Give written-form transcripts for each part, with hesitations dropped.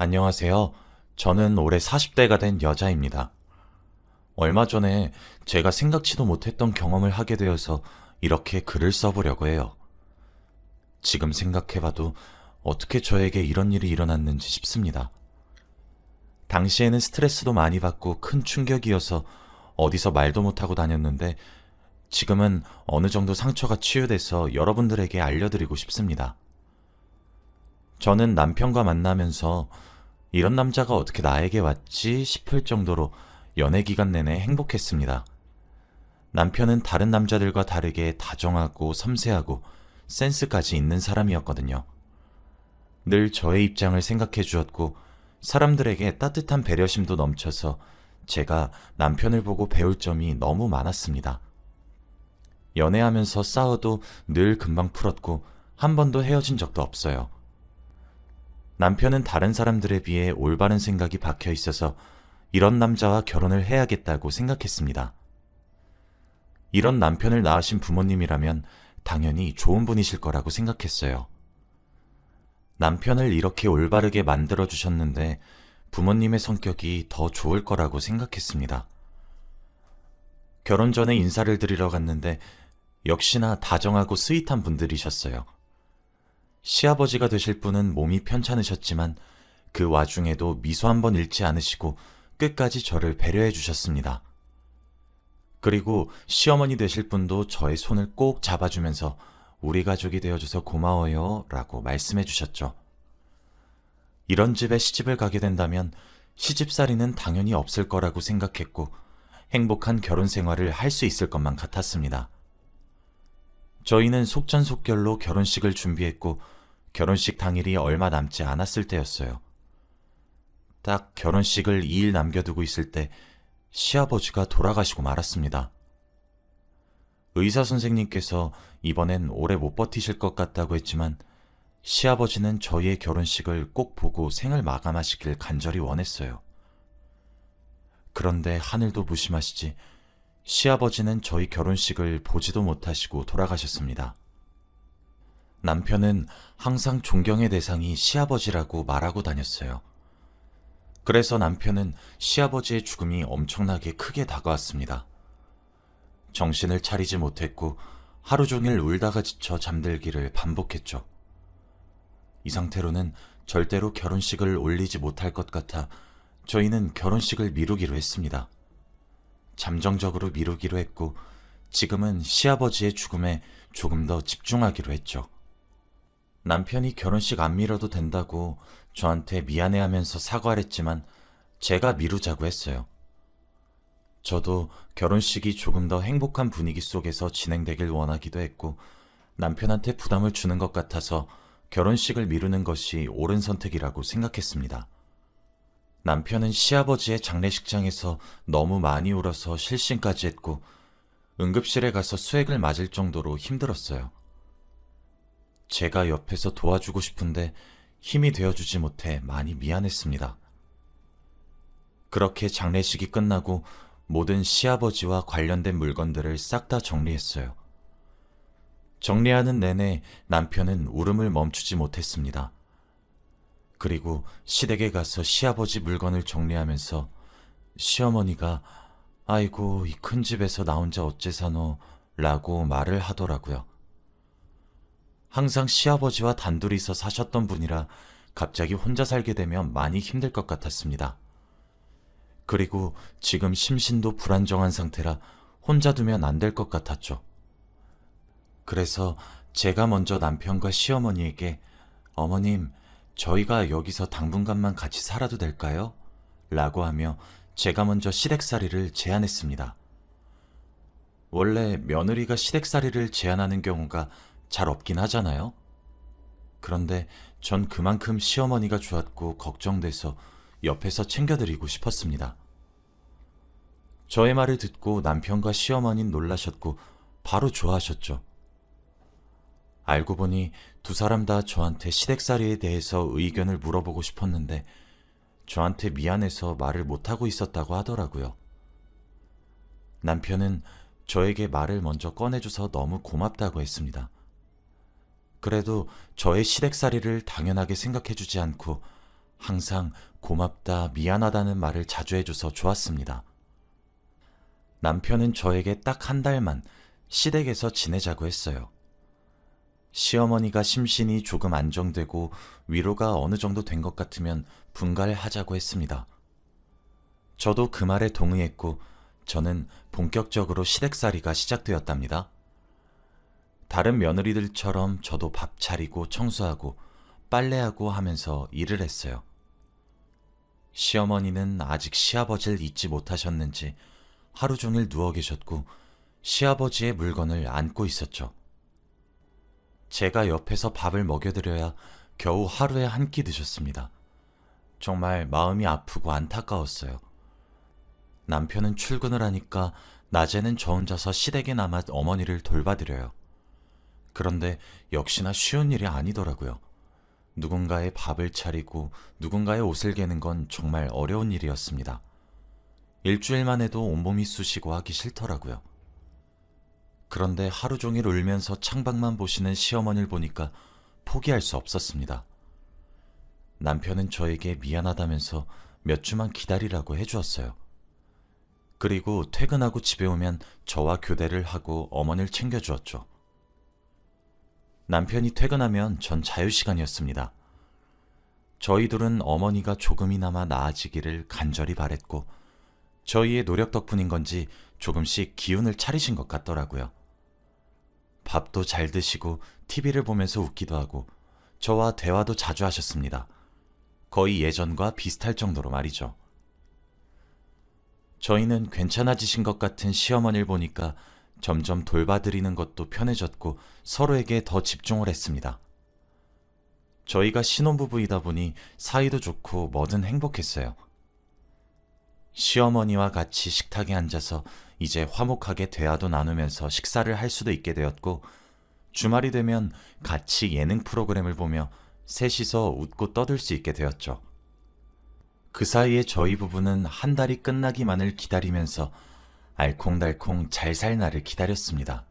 안녕하세요. 저는 올해 40대가 된 여자입니다. 얼마 전에 제가 생각지도 못했던 경험을 하게 되어서 이렇게 글을 써보려고 해요. 지금 생각해봐도 어떻게 저에게 이런 일이 일어났는지 싶습니다. 당시에는 스트레스도 많이 받고 큰 충격이어서 어디서 말도 못하고 다녔는데 지금은 어느 정도 상처가 치유돼서 여러분들에게 알려드리고 싶습니다. 저는 남편과 만나면서 이런 남자가 어떻게 나에게 왔지 싶을 정도로 연애 기간 내내 행복했습니다. 남편은 다른 남자들과 다르게 다정하고 섬세하고 센스까지 있는 사람이었거든요. 늘 저의 입장을 생각해 주었고 사람들에게 따뜻한 배려심도 넘쳐서 제가 남편을 보고 배울 점이 너무 많았습니다. 연애하면서 싸워도 늘 금방 풀었고 한 번도 헤어진 적도 없어요. 남편은 다른 사람들에 비해 올바른 생각이 박혀 있어서 이런 남자와 결혼을 해야겠다고 생각했습니다. 이런 남편을 낳으신 부모님이라면 당연히 좋은 분이실 거라고 생각했어요. 남편을 이렇게 올바르게 만들어 주셨는데 부모님의 성격이 더 좋을 거라고 생각했습니다. 결혼 전에 인사를 드리러 갔는데 역시나 다정하고 스윗한 분들이셨어요. 시아버지가 되실 분은 몸이 편찮으셨지만 그 와중에도 미소 한 번 잃지 않으시고 끝까지 저를 배려해 주셨습니다. 그리고 시어머니 되실 분도 저의 손을 꼭 잡아주면서 우리 가족이 되어줘서 고마워요 라고 말씀해 주셨죠. 이런 집에 시집을 가게 된다면 시집살이는 당연히 없을 거라고 생각했고 행복한 결혼 생활을 할 수 있을 것만 같았습니다. 저희는 속전속결로 결혼식을 준비했고 결혼식 당일이 얼마 남지 않았을 때였어요. 딱 결혼식을 2일 남겨두고 있을 때 시아버지가 돌아가시고 말았습니다. 의사 선생님께서 이번엔 오래 못 버티실 것 같다고 했지만 시아버지는 저희의 결혼식을 꼭 보고 생을 마감하시길 간절히 원했어요. 그런데 하늘도 무심하시지 시아버지는 저희 결혼식을 보지도 못하시고 돌아가셨습니다. 남편은 항상 존경의 대상이 시아버지라고 말하고 다녔어요. 그래서 남편은 시아버지의 죽음이 엄청나게 크게 다가왔습니다. 정신을 차리지 못했고 하루 종일 울다가 지쳐 잠들기를 반복했죠. 이 상태로는 절대로 결혼식을 올리지 못할 것 같아 저희는 결혼식을 미루기로 했습니다. 잠정적으로 미루기로 했고 지금은 시아버지의 죽음에 조금 더 집중하기로 했죠. 남편이 결혼식 안 미뤄도 된다고 저한테 미안해하면서 사과를 했지만 제가 미루자고 했어요. 저도 결혼식이 조금 더 행복한 분위기 속에서 진행되길 원하기도 했고 남편한테 부담을 주는 것 같아서 결혼식을 미루는 것이 옳은 선택이라고 생각했습니다. 남편은 시아버지의 장례식장에서 너무 많이 울어서 실신까지 했고 응급실에 가서 수액을 맞을 정도로 힘들었어요. 제가 옆에서 도와주고 싶은데 힘이 되어주지 못해 많이 미안했습니다. 그렇게 장례식이 끝나고 모든 시아버지와 관련된 물건들을 싹 다 정리했어요. 정리하는 내내 남편은 울음을 멈추지 못했습니다. 그리고 시댁에 가서 시아버지 물건을 정리하면서 시어머니가 아이고 이 큰 집에서 나 혼자 어째 사노 라고 말을 하더라고요. 항상 시아버지와 단둘이서 사셨던 분이라 갑자기 혼자 살게 되면 많이 힘들 것 같았습니다. 그리고 지금 심신도 불안정한 상태라 혼자 두면 안 될 것 같았죠. 그래서 제가 먼저 남편과 시어머니에게 어머님, 저희가 여기서 당분간만 같이 살아도 될까요? 라고 하며 제가 먼저 시댁살이를 제안했습니다. 원래 며느리가 시댁살이를 제안하는 경우가 잘 없긴 하잖아요. 그런데 전 그만큼 시어머니가 좋았고 걱정돼서 옆에서 챙겨드리고 싶었습니다. 저의 말을 듣고 남편과 시어머니는 놀라셨고 바로 좋아하셨죠. 알고 보니 두 사람 다 저한테 시댁살이에 대해서 의견을 물어보고 싶었는데 저한테 미안해서 말을 못하고 있었다고 하더라고요. 남편은 저에게 말을 먼저 꺼내줘서 너무 고맙다고 했습니다. 그래도 저의 시댁살이를 당연하게 생각해주지 않고 항상 고맙다, 미안하다는 말을 자주 해줘서 좋았습니다. 남편은 저에게 딱 한 달만 시댁에서 지내자고 했어요. 시어머니가 심신이 조금 안정되고 위로가 어느 정도 된 것 같으면 분가를 하자고 했습니다. 저도 그 말에 동의했고 저는 본격적으로 시댁살이가 시작되었답니다. 다른 며느리들처럼 저도 밥 차리고 청소하고 빨래하고 하면서 일을 했어요. 시어머니는 아직 시아버지를 잊지 못하셨는지 하루 종일 누워 계셨고 시아버지의 물건을 안고 있었죠. 제가 옆에서 밥을 먹여드려야 겨우 하루에 한 끼 드셨습니다. 정말 마음이 아프고 안타까웠어요. 남편은 출근을 하니까 낮에는 저 혼자서 시댁에 남아 어머니를 돌봐드려요. 그런데 역시나 쉬운 일이 아니더라고요. 누군가의 밥을 차리고 누군가의 옷을 개는 건 정말 어려운 일이었습니다. 일주일만 해도 온몸이 쑤시고 하기 싫더라고요. 그런데 하루 종일 울면서 창밖만 보시는 시어머니를 보니까 포기할 수 없었습니다. 남편은 저에게 미안하다면서 몇 주만 기다리라고 해주었어요. 그리고 퇴근하고 집에 오면 저와 교대를 하고 어머니를 챙겨주었죠. 남편이 퇴근하면 전 자유시간이었습니다. 저희 둘은 어머니가 조금이나마 나아지기를 간절히 바랬고 저희의 노력 덕분인 건지 조금씩 기운을 차리신 것 같더라고요. 밥도 잘 드시고 TV를 보면서 웃기도 하고 저와 대화도 자주 하셨습니다. 거의 예전과 비슷할 정도로 말이죠. 저희는 괜찮아지신 것 같은 시어머니를 보니까 점점 돌봐드리는 것도 편해졌고 서로에게 더 집중을 했습니다. 저희가 신혼부부이다 보니 사이도 좋고 뭐든 행복했어요. 시어머니와 같이 식탁에 앉아서 이제 화목하게 대화도 나누면서 식사를 할 수도 있게 되었고 주말이 되면 같이 예능 프로그램을 보며 셋이서 웃고 떠들 수 있게 되었죠. 그 사이에 저희 부부는 한 달이 끝나기만을 기다리면서 알콩달콩 잘 살 날을 기다렸습니다.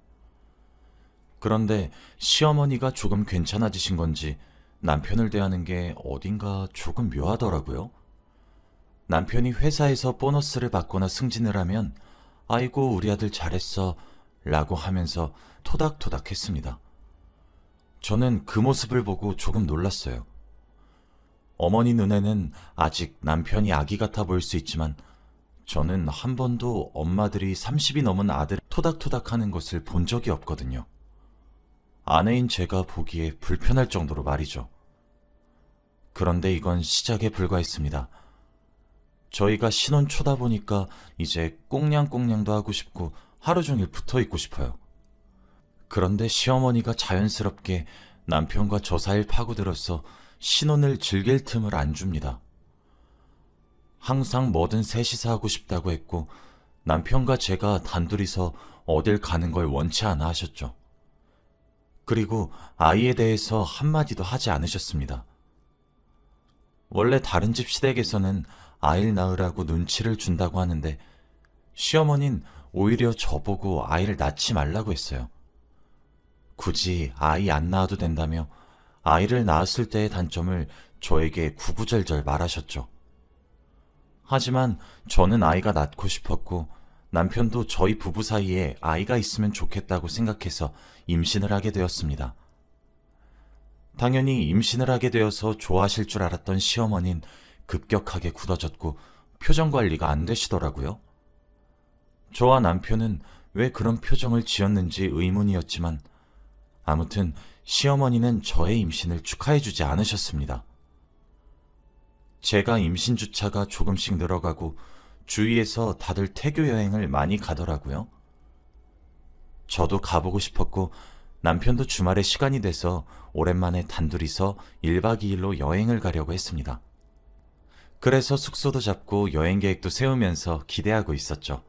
그런데 시어머니가 조금 괜찮아지신 건지 남편을 대하는 게 어딘가 조금 묘하더라고요. 남편이 회사에서 보너스를 받거나 승진을 하면 아이고 우리 아들 잘했어 라고 하면서 토닥토닥 했습니다. 저는 그 모습을 보고 조금 놀랐어요. 어머니 눈에는 아직 남편이 아기 같아 보일 수 있지만 저는 한 번도 엄마들이 30이 넘은 아들 토닥토닥 하는 것을 본 적이 없거든요. 아내인 제가 보기에 불편할 정도로 말이죠. 그런데 이건 시작에 불과했습니다. 저희가 신혼 초다 보니까 이제 꽁냥꽁냥도 하고 싶고 하루 종일 붙어 있고 싶어요. 그런데 시어머니가 자연스럽게 남편과 저 사이를 파고들어서 신혼을 즐길 틈을 안 줍니다. 항상 뭐든 셋이서 하고 싶다고 했고 남편과 제가 단둘이서 어딜 가는 걸 원치 않아 하셨죠. 그리고 아이에 대해서 한마디도 하지 않으셨습니다. 원래 다른 집 시댁에서는 아이를 낳으라고 눈치를 준다고 하는데 시어머니는 오히려 저보고 아이를 낳지 말라고 했어요. 굳이 아이 안 낳아도 된다며 아이를 낳았을 때의 단점을 저에게 구구절절 말하셨죠. 하지만 저는 아이가 낳고 싶었고 남편도 저희 부부 사이에 아이가 있으면 좋겠다고 생각해서 임신을 하게 되었습니다. 당연히 임신을 하게 되어서 좋아하실 줄 알았던 시어머니는 급격하게 굳어졌고 표정 관리가 안 되시더라고요. 저와 남편은 왜 그런 표정을 지었는지 의문이었지만 아무튼 시어머니는 저의 임신을 축하해주지 않으셨습니다. 제가 임신 주차가 조금씩 늘어가고 주위에서 다들 태교 여행을 많이 가더라고요. 저도 가보고 싶었고 남편도 주말에 시간이 돼서 오랜만에 단둘이서 1박 2일로 여행을 가려고 했습니다. 그래서 숙소도 잡고 여행 계획도 세우면서 기대하고 있었죠.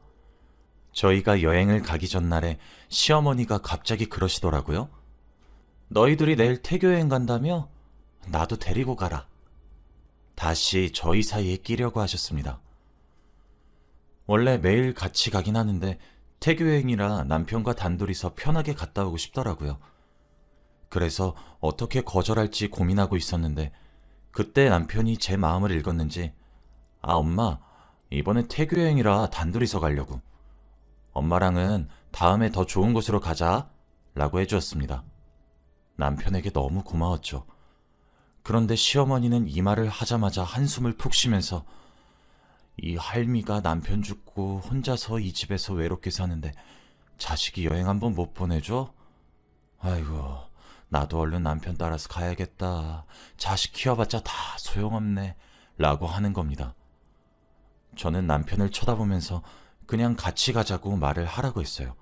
저희가 여행을 가기 전날에 시어머니가 갑자기 그러시더라고요. 너희들이 내일 태교여행 간다며? 나도 데리고 가라. 다시 저희 사이에 끼려고 하셨습니다. 원래 매일 같이 가긴 하는데 태교여행이라 남편과 단둘이서 편하게 갔다 오고 싶더라고요. 그래서 어떻게 거절할지 고민하고 있었는데 그때 남편이 제 마음을 읽었는지, 아, 엄마, 이번엔 태교 여행이라 단둘이서 가려고. 엄마랑은 다음에 더 좋은 곳으로 가자. 라고 해주었습니다. 남편에게 너무 고마웠죠. 그런데 시어머니는 이 말을 하자마자 한숨을 푹 쉬면서, 이 할미가 남편 죽고 혼자서 이 집에서 외롭게 사는데 자식이 여행 한번 못 보내줘? 아이고, 나도 얼른 남편 따라서 가야겠다. 자식 키워봤자 다 소용없네. 라고 하는 겁니다. 저는 남편을 쳐다보면서 그냥 같이 가자고 말을 하라고 했어요.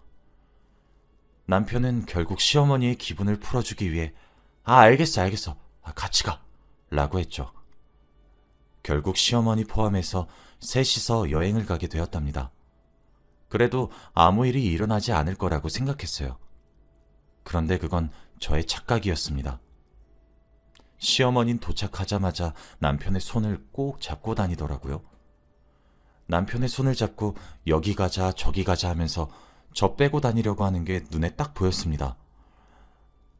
남편은 결국 시어머니의 기분을 풀어주기 위해 알겠어. 같이 가. 라고 했죠. 결국 시어머니 포함해서 셋이서 여행을 가게 되었답니다. 그래도 아무 일이 일어나지 않을 거라고 생각했어요. 그런데 그건 저의 착각이었습니다. 시어머니는 도착하자마자 남편의 손을 꼭 잡고 다니더라고요. 남편의 손을 잡고 여기 가자 저기 가자 하면서 저 빼고 다니려고 하는 게 눈에 딱 보였습니다.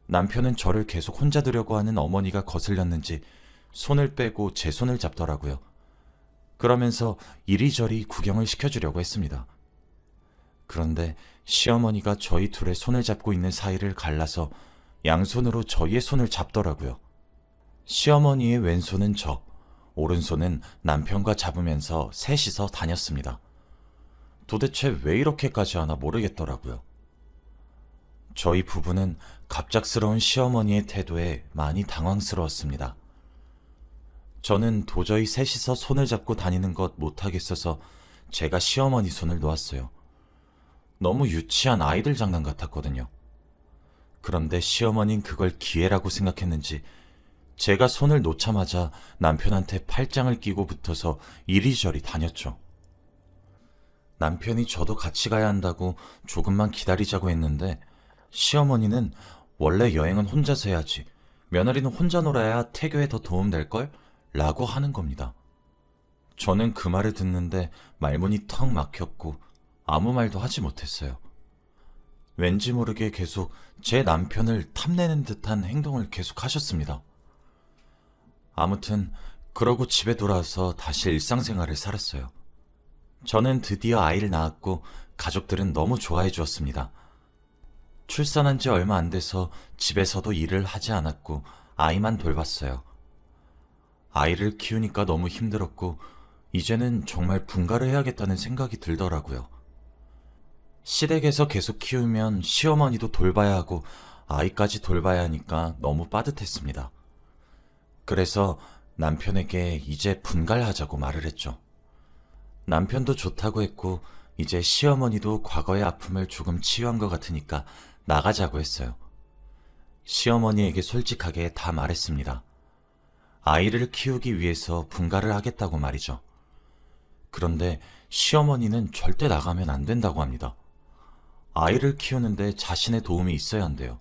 남편은 저를 계속 혼자 두려고 하는 어머니가 거슬렸는지 손을 빼고 제 손을 잡더라고요. 그러면서 이리저리 구경을 시켜주려고 했습니다. 그런데 시어머니가 저희 둘의 손을 잡고 있는 사이를 갈라서 양손으로 저희의 손을 잡더라고요. 시어머니의 왼손은 저, 오른손은 남편과 잡으면서 셋이서 다녔습니다. 도대체 왜 이렇게까지 하나 모르겠더라고요. 저희 부부는 갑작스러운 시어머니의 태도에 많이 당황스러웠습니다. 저는 도저히 셋이서 손을 잡고 다니는 것 못하겠어서 제가 시어머니 손을 놓았어요. 너무 유치한 아이들 장난 같았거든요. 그런데 시어머니는 그걸 기회라고 생각했는지 제가 손을 놓자마자 남편한테 팔짱을 끼고 붙어서 이리저리 다녔죠. 남편이 저도 같이 가야 한다고 조금만 기다리자고 했는데 시어머니는 원래 여행은 혼자서 해야지. 며느리는 혼자 놀아야 태교에 더 도움될걸? 라고 하는 겁니다. 저는 그 말을 듣는데 말문이 턱 막혔고 아무 말도 하지 못했어요. 왠지 모르게 계속 제 남편을 탐내는 듯한 행동을 계속 하셨습니다. 아무튼 그러고 집에 돌아와서 다시 일상생활을 살았어요. 저는 드디어 아이를 낳았고 가족들은 너무 좋아해 주었습니다. 출산한 지 얼마 안 돼서 집에서도 일을 하지 않았고 아이만 돌봤어요. 아이를 키우니까 너무 힘들었고 이제는 정말 분가를 해야겠다는 생각이 들더라고요. 시댁에서 계속 키우면 시어머니도 돌봐야 하고 아이까지 돌봐야 하니까 너무 빠듯했습니다. 그래서 남편에게 이제 분갈하자고 말을 했죠. 남편도 좋다고 했고 이제 시어머니도 과거의 아픔을 조금 치유한 것 같으니까 나가자고 했어요. 시어머니에게 솔직하게 다 말했습니다. 아이를 키우기 위해서 분가를 하겠다고 말이죠. 그런데 시어머니는 절대 나가면 안 된다고 합니다. 아이를 키우는데 자신의 도움이 있어야 한대요.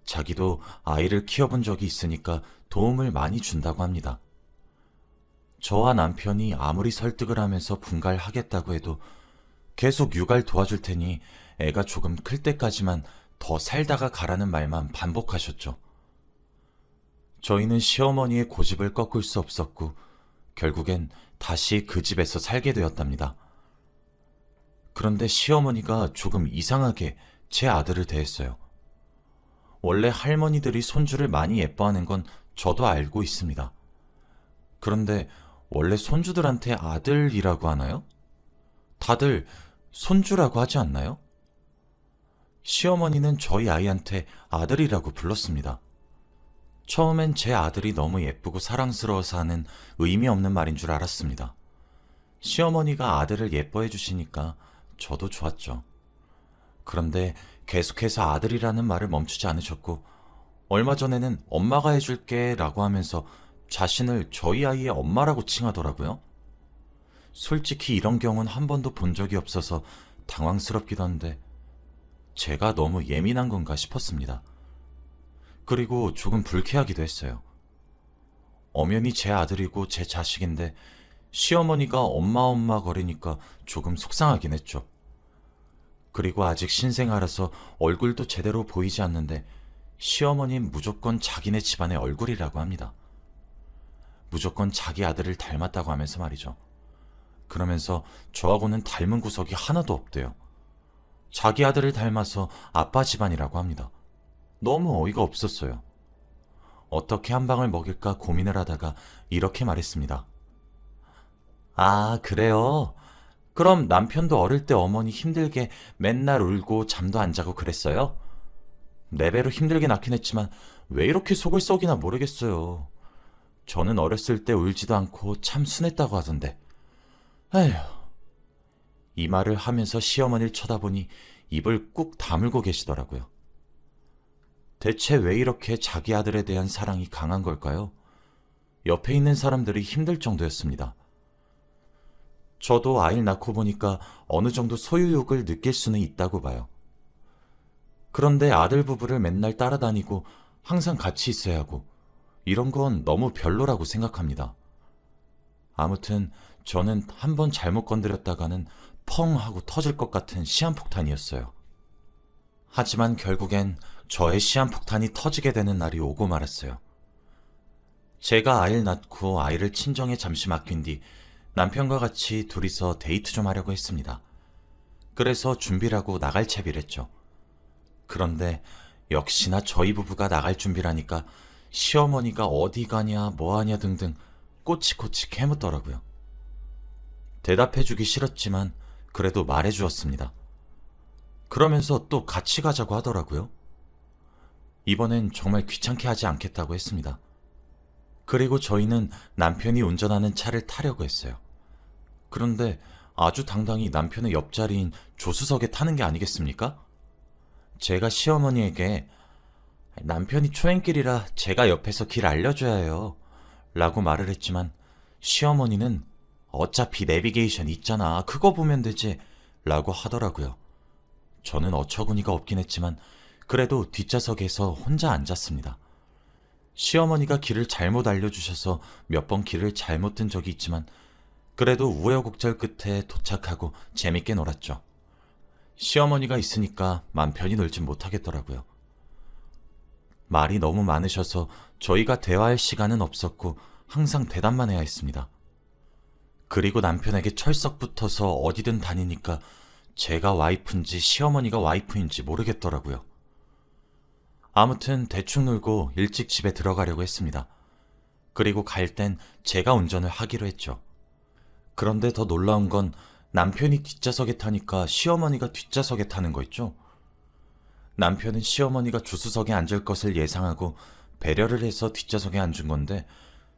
자기도 아이를 키워본 적이 있으니까 도움을 많이 준다고 합니다. 저와 남편이 아무리 설득을 하면서 분갈하겠다고 해도 계속 육아를 도와줄 테니 애가 조금 클 때까지만 더 살다가 가라는 말만 반복하셨죠. 저희는 시어머니의 고집을 꺾을 수 없었고 결국엔 다시 그 집에서 살게 되었답니다. 그런데 시어머니가 조금 이상하게 제 아들을 대했어요. 원래 할머니들이 손주를 많이 예뻐하는 건 저도 알고 있습니다. 그런데 원래 손주들한테 아들이라고 하나요? 다들 손주라고 하지 않나요? 시어머니는 저희 아이한테 아들이라고 불렀습니다. 처음엔 제 아들이 너무 예쁘고 사랑스러워서 하는 의미 없는 말인 줄 알았습니다. 시어머니가 아들을 예뻐해 주시니까 저도 좋았죠. 그런데 계속해서 아들이라는 말을 멈추지 않으셨고 얼마 전에는 엄마가 해줄게 라고 하면서 자신을 저희 아이의 엄마라고 칭하더라고요. 솔직히 이런 경우는 한 번도 본 적이 없어서 당황스럽기도 한데 제가 너무 예민한 건가 싶었습니다. 그리고 조금 불쾌하기도 했어요. 엄연히 제 아들이고 제 자식인데 시어머니가 엄마 거리니까 조금 속상하긴 했죠. 그리고 아직 신생아라서 얼굴도 제대로 보이지 않는데 시어머니는 무조건 자기네 집안의 얼굴이라고 합니다. 무조건 자기 아들을 닮았다고 하면서 말이죠. 그러면서 저하고는 닮은 구석이 하나도 없대요. 자기 아들을 닮아서 아빠 집안이라고 합니다. 너무 어이가 없었어요. 어떻게 한 방을 먹일까 고민을 하다가 이렇게 말했습니다. 아, 그래요? 그럼 남편도 어릴 때 어머니 힘들게 맨날 울고 잠도 안 자고 그랬어요? 내 배로 힘들게 낳긴 했지만 왜 이렇게 속을 썩이나 모르겠어요. 저는 어렸을 때 울지도 않고 참 순했다고 하던데. 에휴. 이 말을 하면서 시어머니를 쳐다보니 입을 꾹 다물고 계시더라고요. 대체 왜 이렇게 자기 아들에 대한 사랑이 강한 걸까요? 옆에 있는 사람들이 힘들 정도였습니다. 저도 아이를 낳고 보니까 어느 정도 소유욕을 느낄 수는 있다고 봐요. 그런데 아들 부부를 맨날 따라다니고 항상 같이 있어야 하고 이런 건 너무 별로라고 생각합니다. 아무튼 저는 한 번 잘못 건드렸다가는 펑 하고 터질 것 같은 시한폭탄이었어요. 하지만 결국엔 저의 시한폭탄이 터지게 되는 날이 오고 말았어요. 제가 아이를 낳고 아이를 친정에 잠시 맡긴 뒤 남편과 같이 둘이서 데이트 좀 하려고 했습니다. 그래서 준비를 하고 나갈 채비를 했죠. 그런데 역시나 저희 부부가 나갈 준비라니까 시어머니가 어디 가냐 뭐 하냐 등등 꼬치꼬치 캐묻더라고요. 대답해주기 싫었지만 그래도 말해주었습니다. 그러면서 또 같이 가자고 하더라고요. 이번엔 정말 귀찮게 하지 않겠다고 했습니다. 그리고 저희는 남편이 운전하는 차를 타려고 했어요. 그런데 아주 당당히 남편의 옆자리인 조수석에 타는 게 아니겠습니까? 제가 시어머니에게 남편이 초행길이라 제가 옆에서 길 알려줘야 해요 라고 말을 했지만 시어머니는 어차피 내비게이션 있잖아 그거 보면 되지 라고 하더라고요. 저는 어처구니가 없긴 했지만 그래도 뒷좌석에서 혼자 앉았습니다. 시어머니가 길을 잘못 알려주셔서 몇 번 길을 잘못 든 적이 있지만 그래도 우여곡절 끝에 도착하고 재밌게 놀았죠. 시어머니가 있으니까 맘 편히 놀진 못하겠더라고요. 말이 너무 많으셔서 저희가 대화할 시간은 없었고 항상 대답만 해야 했습니다. 그리고 남편에게 철썩 붙어서 어디든 다니니까 제가 와이프인지 시어머니가 와이프인지 모르겠더라고요. 아무튼 대충 놀고 일찍 집에 들어가려고 했습니다. 그리고 갈 땐 제가 운전을 하기로 했죠. 그런데 더 놀라운 건 남편이 뒷좌석에 타니까 시어머니가 뒷좌석에 타는 거 있죠. 남편은 시어머니가 조수석에 앉을 것을 예상하고 배려를 해서 뒷좌석에 앉은 건데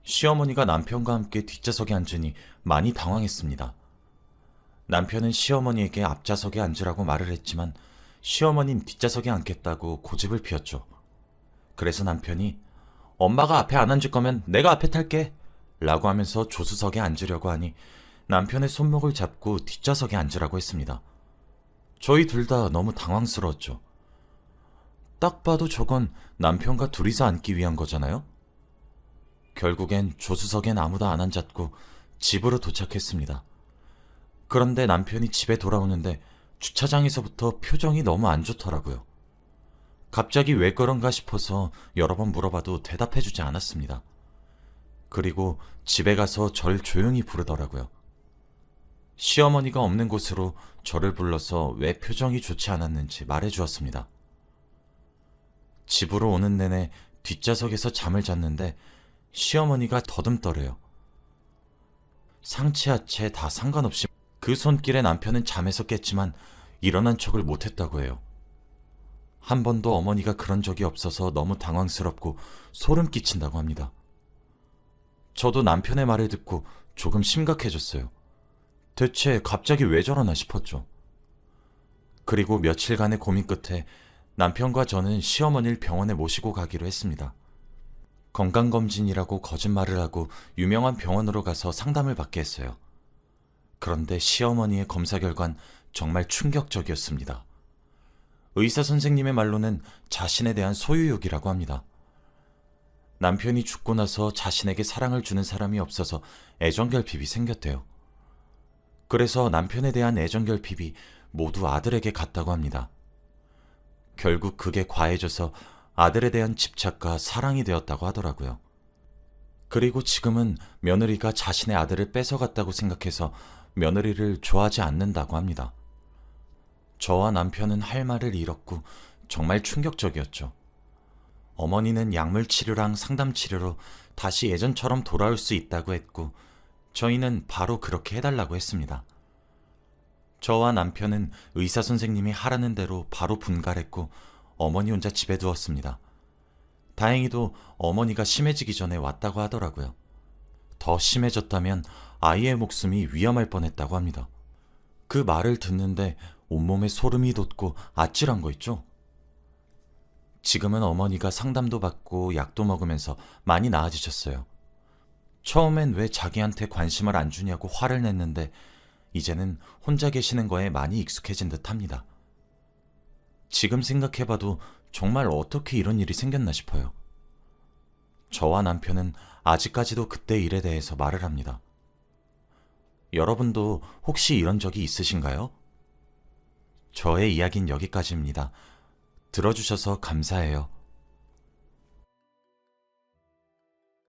시어머니가 남편과 함께 뒷좌석에 앉으니 많이 당황했습니다. 남편은 시어머니에게 앞좌석에 앉으라고 말을 했지만 시어머니는 뒷좌석에 앉겠다고 고집을 피웠죠. 그래서 남편이 엄마가 앞에 안 앉을 거면 내가 앞에 탈게 라고 하면서 조수석에 앉으려고 하니 남편의 손목을 잡고 뒷좌석에 앉으라고 했습니다. 저희 둘 다 너무 당황스러웠죠. 딱 봐도 저건 남편과 둘이서 앉기 위한 거잖아요? 결국엔 조수석엔 아무도 안 앉았고 집으로 도착했습니다. 그런데 남편이 집에 돌아오는데 주차장에서부터 표정이 너무 안 좋더라고요. 갑자기 왜 그런가 싶어서 여러 번 물어봐도 대답해주지 않았습니다. 그리고 집에 가서 절 조용히 부르더라고요. 시어머니가 없는 곳으로 저를 불러서 왜 표정이 좋지 않았는지 말해주었습니다. 집으로 오는 내내 뒷좌석에서 잠을 잤는데 시어머니가 더듬더래요. 상체하체 다 상관없이 그 손길에 남편은 잠에서 깼지만 일어난 척을 못했다고 해요. 한 번도 어머니가 그런 적이 없어서 너무 당황스럽고 소름 끼친다고 합니다. 저도 남편의 말을 듣고 조금 심각해졌어요. 대체 갑자기 왜 저러나 싶었죠. 그리고 며칠간의 고민 끝에 남편과 저는 시어머니를 병원에 모시고 가기로 했습니다. 건강검진이라고 거짓말을 하고 유명한 병원으로 가서 상담을 받게 했어요. 그런데 시어머니의 검사 결과는 정말 충격적이었습니다. 의사 선생님의 말로는 자신에 대한 소유욕이라고 합니다. 남편이 죽고 나서 자신에게 사랑을 주는 사람이 없어서 애정결핍이 생겼대요. 그래서 남편에 대한 애정결핍이 모두 아들에게 갔다고 합니다. 결국 그게 과해져서 아들에 대한 집착과 사랑이 되었다고 하더라고요. 그리고 지금은 며느리가 자신의 아들을 뺏어갔다고 생각해서 며느리를 좋아하지 않는다고 합니다. 저와 남편은 할 말을 잃었고 정말 충격적이었죠. 어머니는 약물 치료랑 상담 치료로 다시 예전처럼 돌아올 수 있다고 했고 저희는 바로 그렇게 해달라고 했습니다. 저와 남편은 의사 선생님이 하라는 대로 바로 분갈했고 어머니 혼자 집에 두었습니다. 다행히도 어머니가 심해지기 전에 왔다고 하더라고요. 더 심해졌다면 아이의 목숨이 위험할 뻔했다고 합니다. 그 말을 듣는데 온몸에 소름이 돋고 아찔한 거 있죠? 지금은 어머니가 상담도 받고 약도 먹으면서 많이 나아지셨어요. 처음엔 왜 자기한테 관심을 안 주냐고 화를 냈는데 이제는 혼자 계시는 거에 많이 익숙해진 듯 합니다. 지금 생각해봐도 정말 어떻게 이런 일이 생겼나 싶어요. 저와 남편은 아직까지도 그때 일에 대해서 말을 합니다. 여러분도 혹시 이런 적이 있으신가요? 저의 이야기는 여기까지입니다. 들어주셔서 감사해요.